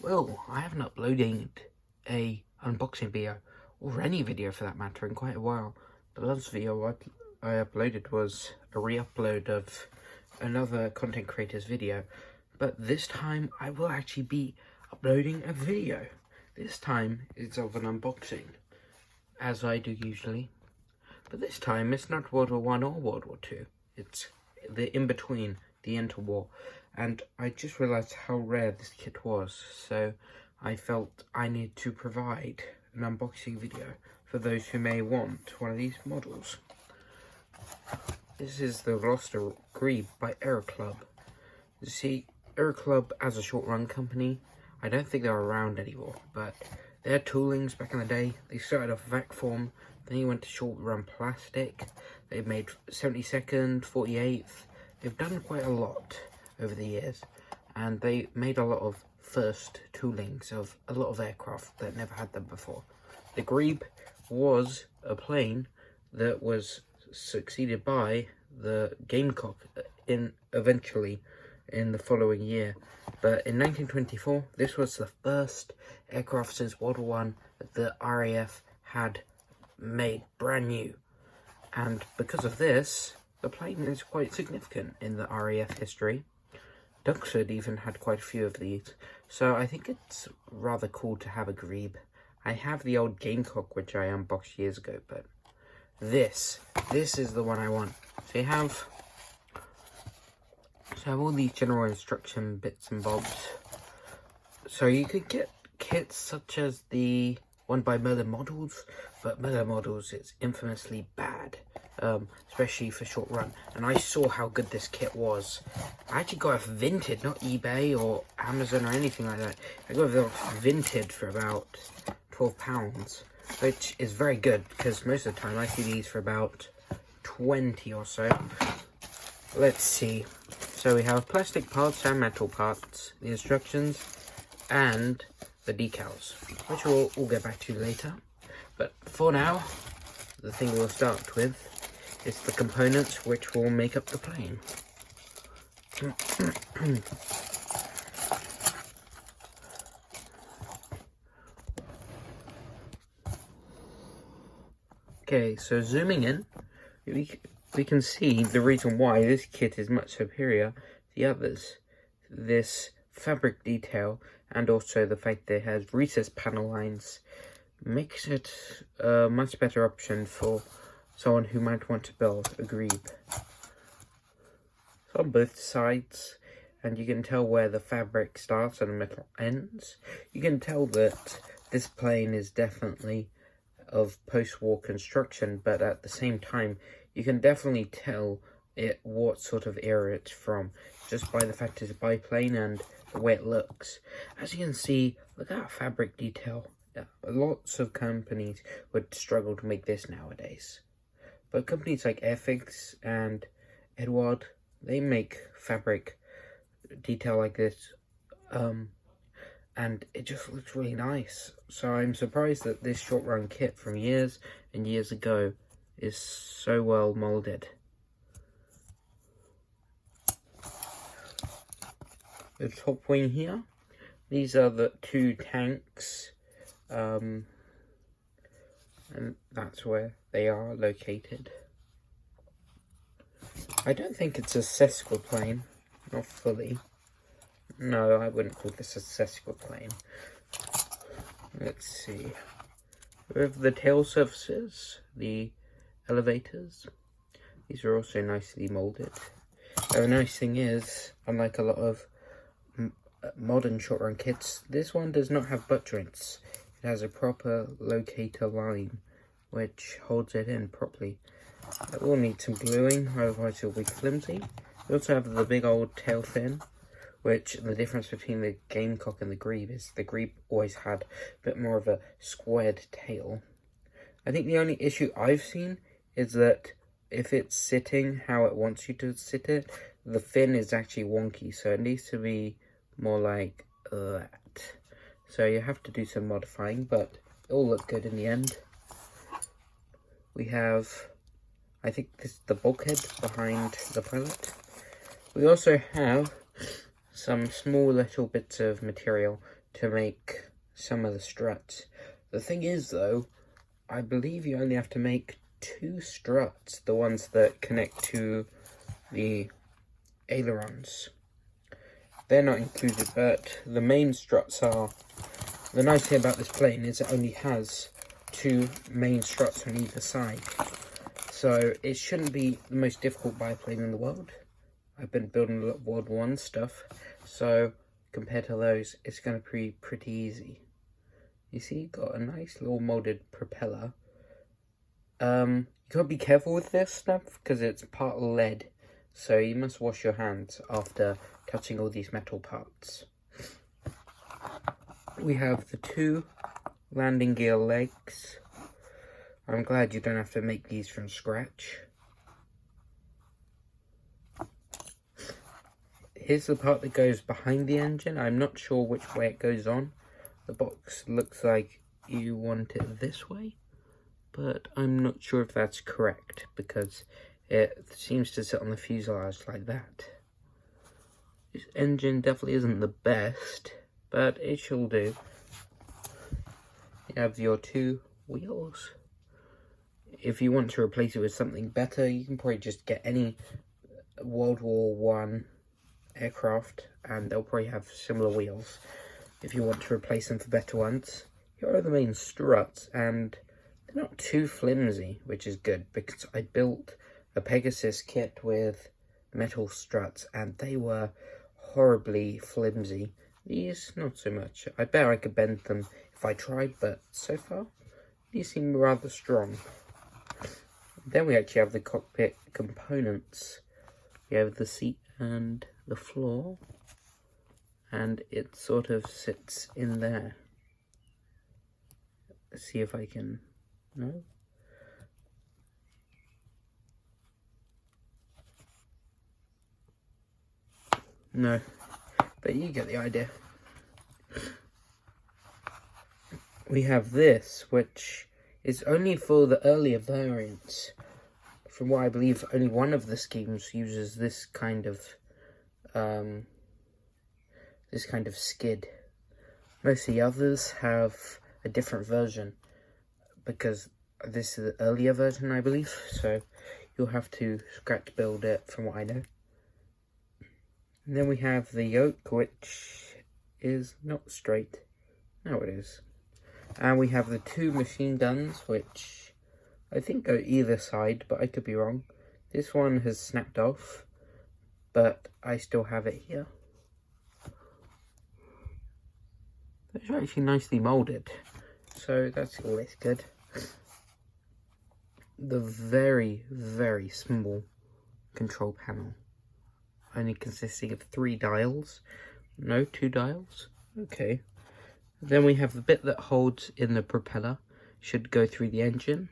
Well, I haven't uploaded a unboxing video, or any video for that matter, in quite a while. The last video I uploaded was a re-upload of another content creator's video, but this time I will actually be uploading a video. This time it's of an unboxing, as I do usually, but this time it's not World War I or World War II. It's the in-between, the interwar. And I just realised how rare this kit was, so I felt I need to provide an unboxing video for those who may want one of these models. This is the gloster grebe by Aeroclub. You see, Aeroclub as a short run company, I don't think they're around anymore, but their toolings back in the day, they started off vac form, then they went to short run plastic. They've made 72nd, 48th, they've done quite a lot over the years, and they made a lot of first toolings of a lot of aircraft that never had them before. The grebe was a plane that was succeeded by the Gamecock eventually in the following year, but in 1924 this was the first aircraft since World War I that the RAF had made brand new, and because of this the plane is quite significant in the RAF history. Duxford even had quite a few of these, so I think it's rather cool to have a grebe. I have the old Gamecock which I unboxed years ago, but this is the one I want. So you have all these general instruction bits and bobs. So you could get kits such as the one by Merlin Models, but Merlin Models is infamously bad, especially for short run, and I saw how good this kit was. I actually got it Vinted, not eBay or Amazon or anything like that. I got it Vinted for about £12, which is very good because most of the time I see these for about 20 or so. Let's see. So we have plastic parts and metal parts, the instructions, and the decals, which we'll get back to later. But for now, the thing we'll start with is the components which will make up the plane. Okay, so zooming in, we can see the reason why this kit is much superior to the others. This fabric detail and also the fact that it has recessed panel lines makes it a much better option for someone who might want to build a grebe. It's on both sides, and you can tell where the fabric starts and the metal ends. You can tell that this plane is definitely of post-war construction, but at the same time you can definitely tell what sort of era it's from just by the fact it's a biplane and the way it looks. As you can see, look at that fabric detail. Lots of companies would struggle to make this nowadays, but companies like Airfix and Edward, they make fabric detail like this, and it just looks really nice. So I'm surprised that this short run kit from years and years ago is so well molded. The top wing here, these are the two tanks, and that's where they are located. I don't think it's a sesquiplane, not fully. No, I wouldn't call this a sesquiplane. Let's see. We have the tail surfaces, the elevators. These are also nicely molded. The nice thing is, unlike a lot of modern short run kits, this one does not have butt joints. It has a proper locator line which holds it in properly. It will need some gluing, otherwise it'll be flimsy. We also have the big old tail fin, which the difference between the Gamecock and the grebe is the grebe always had a bit more of a squared tail. I think the only issue I've seen is that if it's sitting how it wants you to sit it, the fin is actually wonky, so it needs to be more like that. So you have to do some modifying, but it'll look good in the end. We have, I think this is the bulkhead behind the pilot. We also have some small little bits of material to make some of the struts. The thing is though, I believe you only have to make 2 struts, the ones that connect to the ailerons. They're not included, but the main struts are. The nice thing about this plane is it only has 2 main struts on either side. So it shouldn't be the most difficult biplane in the world. I've been building a lot of World War I stuff, so compared to those, it's going to be pretty easy. You see, got a nice little molded propeller. You gotta be careful with this stuff because it's part lead, so you must wash your hands after touching all these metal parts. We have the 2 landing gear legs. I'm glad you don't have to make these from scratch. Here's the part that goes behind the engine. I'm not sure which way it goes on. The box looks like you want it this way, but I'm not sure if that's correct because it seems to sit on the fuselage like that. This engine definitely isn't the best, but it shall do. You have your 2 wheels. If you want to replace it with something better, you can probably just get any World War I aircraft and they'll probably have similar wheels. If you want to replace them for better ones, here are the main struts, and they're not too flimsy, which is good because I built a Pegasus kit with metal struts and they were horribly flimsy. These, not so much. I bet I could bend them if I tried, but so far, these seem rather strong. Then we actually have the cockpit components. We have the seat and the floor, and it sort of sits in there. Let's see if I can, no? No, but you get the idea. We have this, which is only for the earlier variants. From what I believe, only one of the schemes uses this kind of skid. Most of the others have a different version because this is the earlier version, I believe. So you'll have to scratch build it, from what I know. And then we have the yoke, which is not straight. Now it is. And we have the 2 machine guns, which I think go either side, but I could be wrong. This one has snapped off, but I still have it here. It's actually nicely molded, so that's always good. The very, very small control panel, only consisting of 3 dials. No, 2 dials. Okay. Then we have the bit that holds in the propeller, should go through the engine.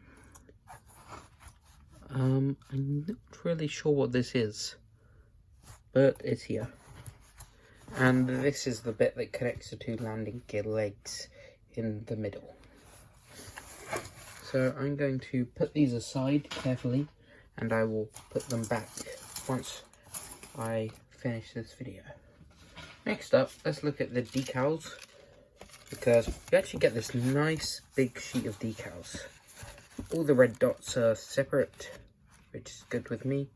I'm not really sure what this is, but it's here. And this is the bit that connects the 2 landing gear legs in the middle. So I'm going to put these aside carefully, and I will put them back once I finish this video. Next up, let's look at the decals, because you actually get this nice big sheet of decals. All the red dots are separate, which is good with me.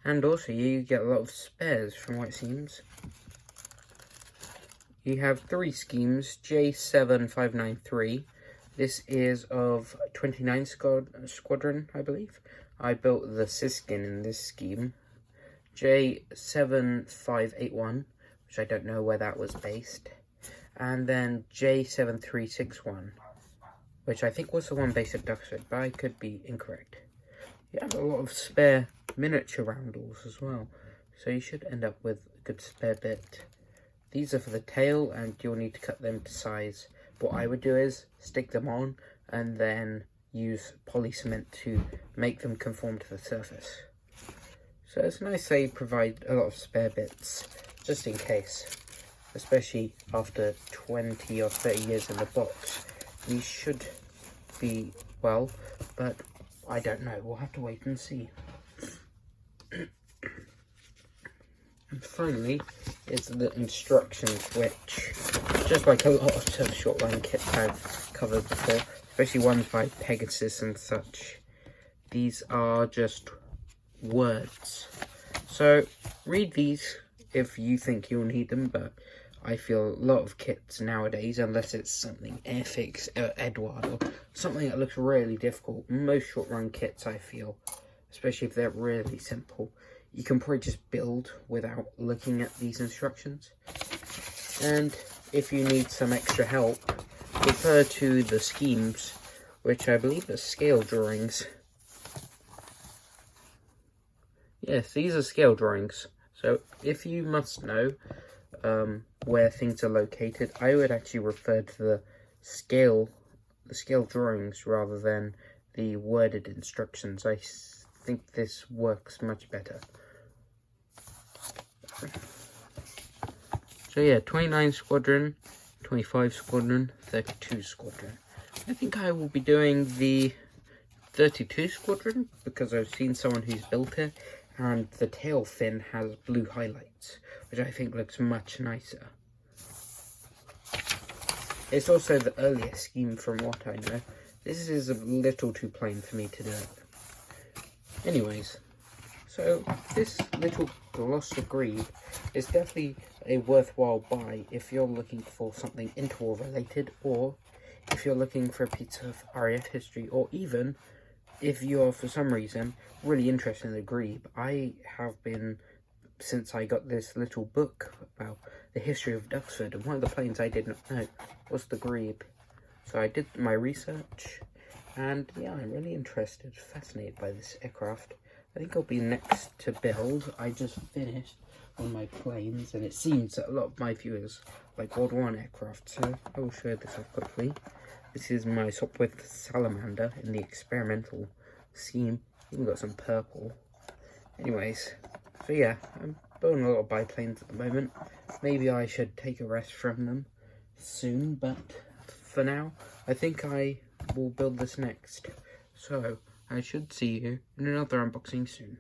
And also you get a lot of spares from what it seems. You have 3 schemes, J7593. This is of 29 Squadron, I believe. I built the Siskin in this scheme. J7581, which I don't know where that was based. And then J7361, which I think was the one based at Duxford, but I could be incorrect. You have a lot of spare miniature roundels as well, so you should end up with a good spare bit. These are for the tail, and you'll need to cut them to size. What I would do is stick them on and then use poly cement to make them conform to the surface. So it's nice they provide a lot of spare bits, just in case. Especially after 20 or 30 years in the box. These should be well, but I don't know. We'll have to wait and see. And finally is the instructions, which just like a lot of short line kits I've covered before, especially ones by Pegasus and such. These are just words. So read these if you think you'll need them, but I feel a lot of kits nowadays, unless it's something Airfix, Edward, or something that looks really difficult, most short run kits I feel, especially if they're really simple, you can probably just build without looking at these instructions. And if you need some extra help, refer to the schemes, which I believe are scale drawings. Yes, these are scale drawings. So if you must know where things are located, I would actually refer to the scale drawings rather than the worded instructions. I think this works much better. So yeah, 29 Squadron, 25 Squadron, 32 Squadron. I think I will be doing the 32 Squadron because I've seen someone who's built it, and the tail fin has blue highlights, which I think looks much nicer. It's also the earliest scheme from what I know. This is a little too plain for me to do it. Anyways, so this little gloster grebe is definitely a worthwhile buy if you're looking for something interwar related, or if you're looking for a piece of RAF history, or even if you're for some reason really interested in the grebe. I have been since I got this little book about the history of Duxford, and one of the planes I did not know was the grebe. So I did my research, and yeah, I'm really interested, fascinated by this aircraft. I think I'll be next to build. I just finished one of my planes, and it seems that a lot of my viewers like World War I aircraft, so I will show this off quickly. This is my Sopwith Salamander in the experimental scheme. Even got some purple. Anyways, so yeah, I'm building a lot of biplanes at the moment. Maybe I should take a rest from them soon, but for now, I think I will build this next. So, I should see you in another unboxing soon.